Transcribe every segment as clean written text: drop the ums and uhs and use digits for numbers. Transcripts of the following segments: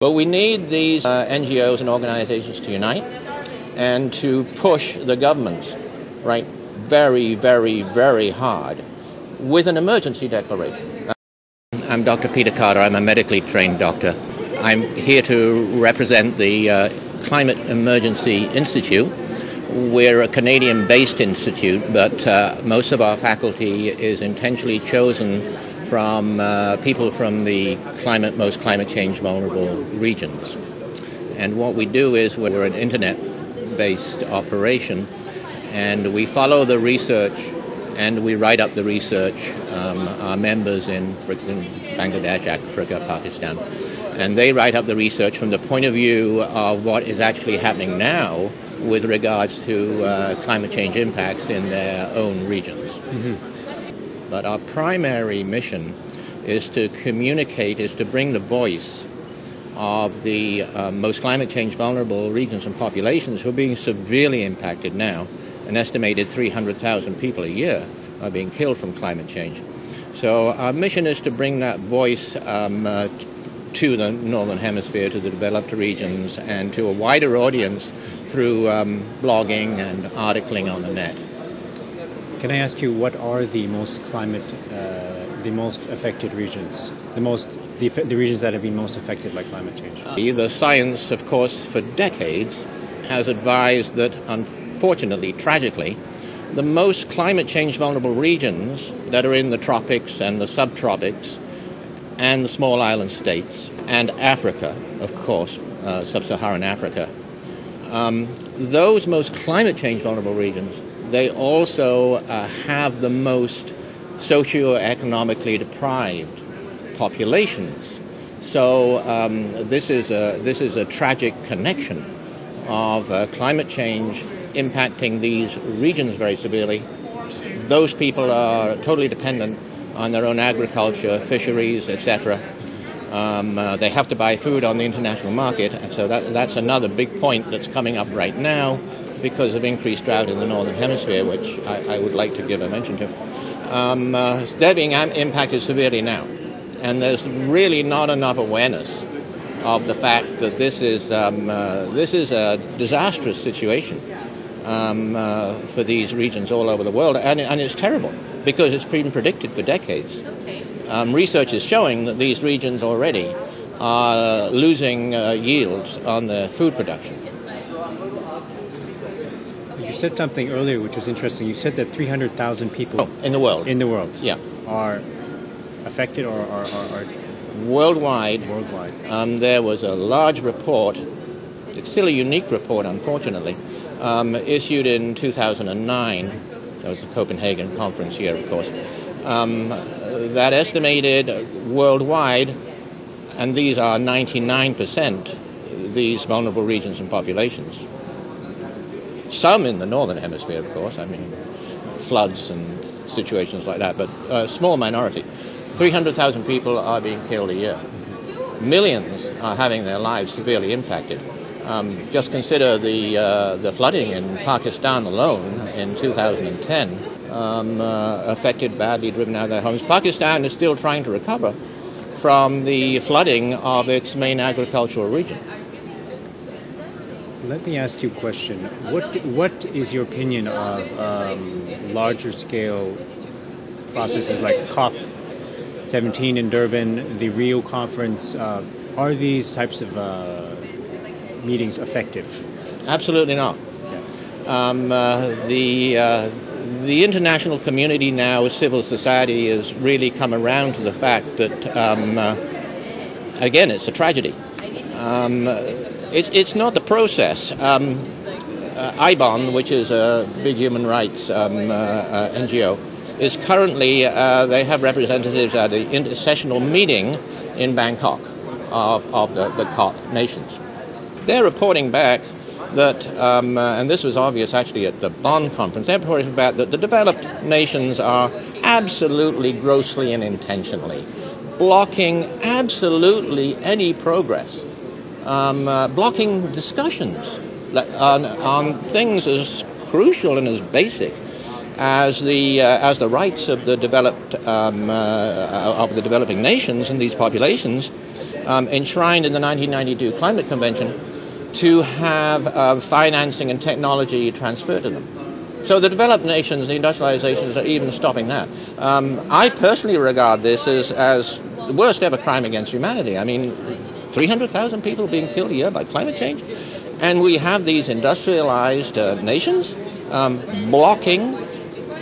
But we need these NGOs and organizations to unite and to push the governments, right, very, very, very hard with an emergency declaration. I'm Dr. Peter Carter. I'm a medically trained doctor. I'm here to represent the Climate Emergency Institute. We're a Canadian-based institute, but most of our faculty is intentionally chosen from people from the most climate change vulnerable regions. And what we do is we're an internet-based operation, and we follow the research and we write up the research. Our members in, for instance, Bangladesh, Africa, Pakistan, and they write up the research from the point of view of what is actually happening now with regards to climate change impacts in their own regions. Mm-hmm. But our primary mission is to communicate, is to bring the voice of the most climate change vulnerable regions and populations who are being severely impacted now. An estimated 300,000 people a year are being killed from climate change. So our mission is to bring that voice to the Northern Hemisphere, to the developed regions, and to a wider audience through blogging and articling on the net. Can I ask you, what are the most the most affected regions, the regions that have been most affected by climate change? The science, of course, for decades has advised that, unfortunately, tragically, the most climate change vulnerable regions that are in the tropics and the subtropics and the small island states and Africa, of course, sub-Saharan Africa, those most climate change vulnerable regions, they also have the most socioeconomically deprived populations. So this is a tragic connection of climate change impacting these regions very severely. Those people are totally dependent on their own agriculture, fisheries, etc. They have to buy food on the international market, and so that's another big point that's coming up right now because of increased drought in the Northern Hemisphere, which I would like to give a mention to. They're being impacted severely now, and there's really not enough awareness of the fact that this is a disastrous situation for these regions all over the world, and it's terrible because it's been predicted for decades. Research is showing that these regions already are losing yields on their food production. You said something earlier which was interesting. You said that 300,000 people in the world yeah, are affected or are worldwide. There was a large report. It's still a unique report, unfortunately, issued in 2009. That was the Copenhagen conference year, of course. That estimated worldwide, and these are 99%, these vulnerable regions and populations. Some in the Northern Hemisphere, of course, I mean, floods and situations like that, but a small minority. 300,000 people are being killed a year. Millions are having their lives severely impacted. Just consider the flooding in Pakistan alone in 2010, affected badly, driven out of their homes. Pakistan is still trying to recover from the flooding of its main agricultural region. Let me ask you a question. What is your opinion of larger scale processes like COP17 in Durban, the Rio conference? Are these types of meetings effective? Absolutely not. The international community now, civil society, has really come around to the fact that, again, it's a tragedy. It's not the process. IBON, which is a big human rights NGO, is currently, they have representatives at the intersessional meeting in Bangkok of the COP nations. They're reporting back that, and this was obvious actually at the Bonn conference, they're reporting back that the developed nations are absolutely, grossly and intentionally blocking absolutely any progress, blocking discussions on things as crucial and as basic as the rights of the developing nations and these populations enshrined in the 1992 Climate Convention, to have financing and technology transferred to them. So the developed nations, the industrializations, are even stopping that. I personally regard this as the worst ever crime against humanity. I mean, 300,000 people being killed a year by climate change, and we have these industrialized nations blocking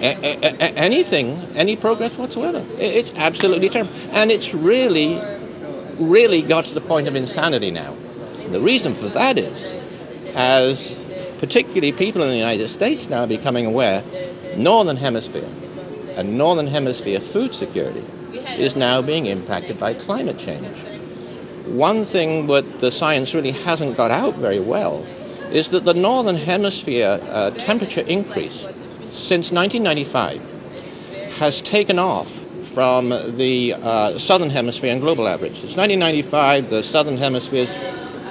any progress whatsoever. It's absolutely terrible. And it's really got to the point of insanity now. The reason for that is, as particularly people in the United States now are becoming aware, Northern Hemisphere and Northern Hemisphere food security is now being impacted by climate change. One thing that the science really hasn't got out very well is that the Northern Hemisphere temperature increase since 1995 has taken off from the Southern Hemisphere and global average. Since 1995, the Southern Hemisphere is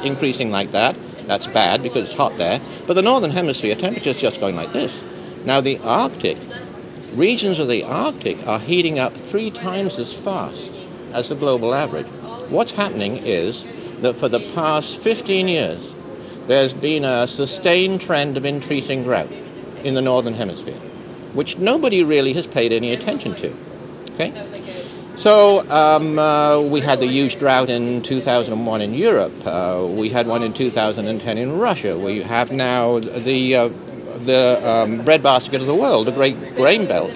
increasing like that. That's bad because it's hot there. But the Northern Hemisphere temperature is just going like this. Now the Arctic, regions of the Arctic are heating up 3 times as fast as the global average. What's happening is that for the past 15 years, there's been a sustained trend of increasing drought in the Northern Hemisphere, which nobody really has paid any attention to. Okay? So we had the huge drought in 2001 in Europe. We had one in 2010 in Russia. We have now the breadbasket of the world, the Great Grain Belt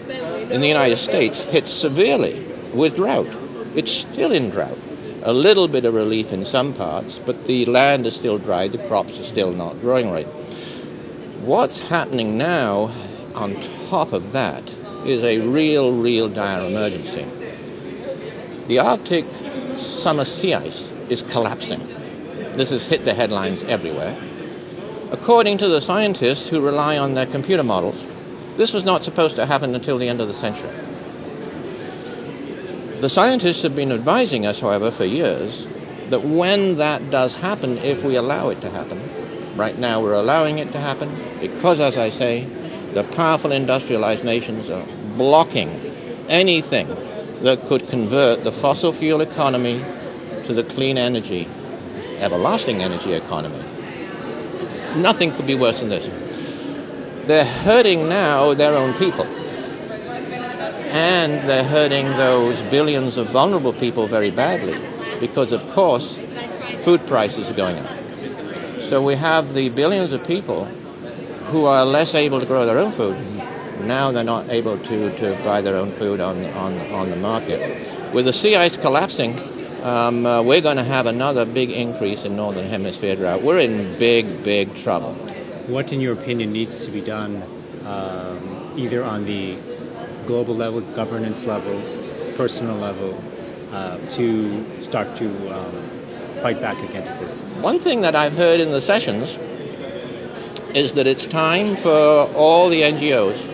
in the United States, hit severely with drought. It's still in drought. A little bit of relief in some parts, but the land is still dry, the crops are still not growing right. What's happening now, on top of that, is a real dire emergency. The Arctic summer sea ice is collapsing. This has hit the headlines everywhere. According to the scientists who rely on their computer models, this was not supposed to happen until the end of the century. The scientists have been advising us, however, for years, that when that does happen, if we allow it to happen, right now we're allowing it to happen because, as I say, the powerful industrialized nations are blocking anything that could convert the fossil fuel economy to the clean energy, everlasting energy economy. Nothing could be worse than this. They're hurting now their own people. And they're hurting those billions of vulnerable people very badly because, of course, food prices are going up. So we have the billions of people who are less able to grow their own food. Now they're not able to buy their own food on the market. With the sea ice collapsing, we're going to have another big increase in Northern Hemisphere drought. We're in big trouble. What, in your opinion, needs to be done either on the global level, governance level, personal level, to start to fight back against this? One thing that I've heard in the sessions is that it's time for all the NGOs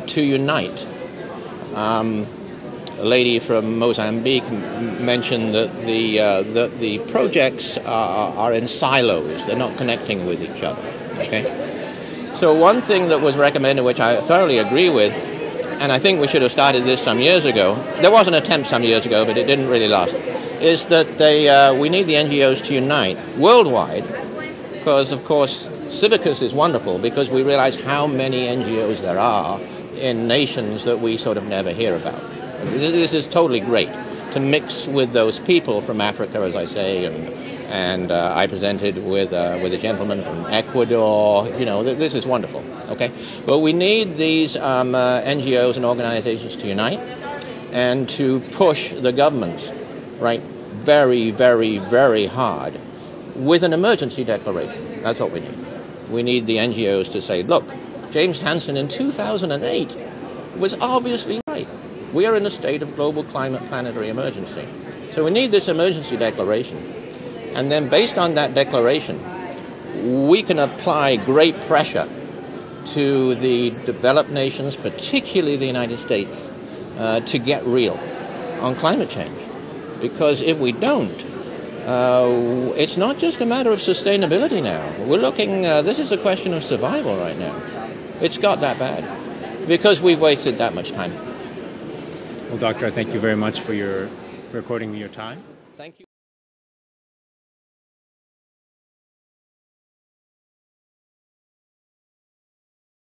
to unite. A lady from Mozambique mentioned that the projects are in silos. They're not connecting with each other. Okay? So one thing that was recommended, which I thoroughly agree with, and I think we should have started this some years ago. There was an attempt some years ago, but it didn't really last. Is that we need the NGOs to unite worldwide, because of course Civicus is wonderful because we realize how many NGOs there are in nations that we sort of never hear about. This is totally great to mix with those people from Africa, as I say, and I presented with a gentleman from Ecuador. You know, this is wonderful. Okay, but we need these NGOs and organizations to unite and to push the governments, right, very hard with an emergency declaration. That's what we need. We need the NGOs to say, look, James Hansen in 2008 was obviously right. We are in a state of global climate planetary emergency. So we need this emergency declaration. And then based on that declaration, we can apply great pressure to the developed nations, particularly the United States, to get real on climate change. Because if we don't, it's not just a matter of sustainability now. We're looking, this is a question of survival right now. It's got that bad because we've wasted that much time. Well, Doctor, I thank you very much for according to your time. Thank you.